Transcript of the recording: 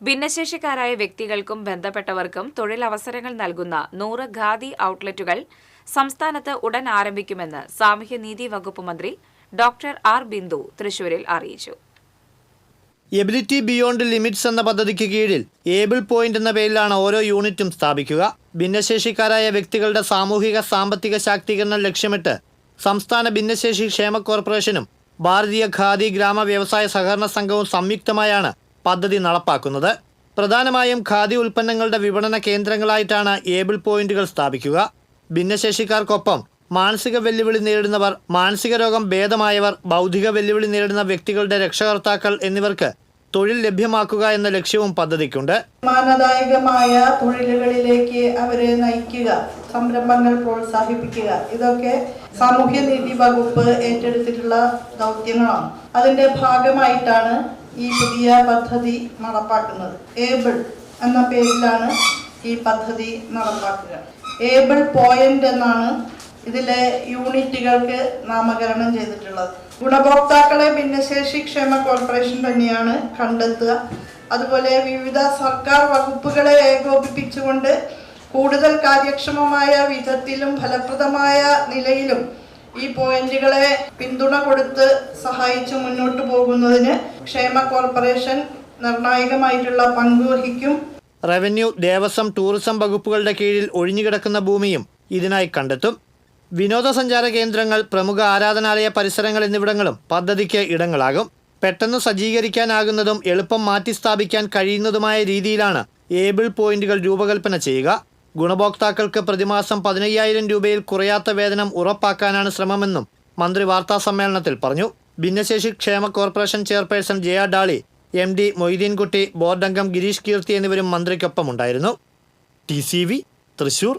ഭിന്നശേഷിക്കാരായ വ്യക്തികൾക്കും ബന്ധപ്പെട്ടവർക്കും തൊഴിലവസരങ്ങൾ നൽകുന്ന 100 ഖാദി ഔട്ട്ലെറ്റുകൾ സംസ്ഥാനത്ത് ഉടൻ ആരംഭിക്കുമെന്ന് സാമൂഹ്യനീതി വകുപ്പ് മന്ത്രി ഡോക്ടർ ആർ ബിന്ദു തൃശൂരിൽ അറിയിച്ചു. എബിലിറ്റി ബിയോണ്ട് ലിമിറ്റ്സ് എന്ന പദ്ധതിക്ക് കീഴിൽ ഏബിൾ പോയിന്റ് എന്ന പേരിലാണ് ഓരോ യൂണിറ്റും സ്ഥാപിക്കുക. ഭിന്നശേഷിക്കാരായ വ്യക്തികളുടെ സാമൂഹിക സാമ്പത്തിക ശാക്തീകരണം ലക്ഷ്യമിട്ട് സംസ്ഥാന ഭിന്നശേഷി ക്ഷേമ കോർപ്പറേഷനും ഭാരതീയ ഖാദി ഗ്രാമ വ്യവസായ സഹകരണ സംഘവും സംയുക്തമായാണ് പദ്ധതി നടപ്പാക്കുന്നത്. പ്രധാനമായും ഖാദി ഉൽപ്പന്നങ്ങളുടെ വിപണന കേന്ദ്രങ്ങളായിട്ടാണ് ഏബിൾ പോയിന്റുകൾ സ്ഥാപിക്കുക. ഭിന്നശേഷിക്കാർക്കൊപ്പം മാനസിക വെല്ലുവിളി നേരിടുന്നവർ, മാനസിക രോഗം ഭേദമായവർ, ബൗദ്ധിക വെല്ലുവിളി നേരിടുന്ന വ്യക്തികളുടെ രക്ഷകർത്താക്കൾ എന്നിവർക്ക് തൊഴിൽ ലഭ്യമാക്കുക എന്ന ലക്ഷ്യവും പദ്ധതിക്കുണ്ട്. മാനദായകമായ തൊഴിലുകളിലേക്ക് അവരെ നയിക്കുക, സംരംഭങ്ങൾ പ്രോത്സാഹിപ്പിക്കുക, ഇതൊക്കെ സാമൂഹ്യനീതി വകുപ്പ് ഏറ്റെടുത്തിട്ടുള്ള ദൗത്യങ്ങളാണ്. അതിന്റെ ഭാഗമായിട്ടാണ് ഈ പുതിയ പദ്ധതി നടപ്പാക്കുന്നത്. ഏബിൾ എന്ന പേരിലാണ് ഈ പദ്ധതി നടപ്പാക്കുക. ഏബിൾ പോയിന്റ് എന്നാണ് ഇതിലെ യൂണിറ്റുകൾക്ക് നാമകരണം ചെയ്തിട്ടുള്ളത്. ഗുണഭോക്താക്കളെ ഭിന്നശേഷി ക്ഷേമ കോർപ്പറേഷൻ തന്നെയാണ് കണ്ടെത്തുക. അതുപോലെ വിവിധ സർക്കാർ വകുപ്പുകളെ ഏകോപിപ്പിച്ചുകൊണ്ട് കൂടുതൽ കാര്യക്ഷമമായ വിധത്തിലും ഫലപ്രദമായ നിലയിലും ഈ പോയിന്റുകളെ പിന്തുണ കൊടുത്ത് സഹായിച്ച് മുന്നോട്ട് പോകുന്നതിന് ക്ഷേമ കോർപ്പറേഷൻ നിർണായകമായിട്ടുള്ള പങ്ക് വഹിക്കും. റവന്യൂ, ദേവസ്വം, ടൂറിസം വകുപ്പുകളുടെ കീഴിൽ ഒഴിഞ്ഞുകിടക്കുന്ന ഭൂമിയും ഇതിനായി കണ്ടെത്തും. വിനോദസഞ്ചാര കേന്ദ്രങ്ങൾ, പ്രമുഖ ആരാധനാലയ പരിസരങ്ങൾ എന്നിവിടങ്ങളും പദ്ധതിക്ക് ഇടങ്ങളാകും. പെട്ടെന്ന് സജ്ജീകരിക്കാനാകുന്നതും എളുപ്പം മാറ്റി സ്ഥാപിക്കാൻ കഴിയുന്നതുമായ രീതിയിലാണ് ഏബിൾ പോയിന്റുകൾ രൂപകൽപ്പന ചെയ്യുക. ഗുണഭോക്താക്കൾക്ക് പ്രതിമാസം 15,000 രൂപയിൽ കുറയാത്ത വേതനം ഉറപ്പാക്കാനാണ് ശ്രമമെന്നും മന്ത്രി വാർത്താസമ്മേളനത്തിൽ പറഞ്ഞു. ഭിന്നശേഷി ക്ഷേമ corporation chairperson Jaya Dolly, MD Moideenkutty, ബോർഡംഗം ഗിരീഷ് കീർത്തി എന്നിവരും മന്ത്രിക്കൊപ്പമുണ്ടായിരുന്നു. TCV തൃശൂർ.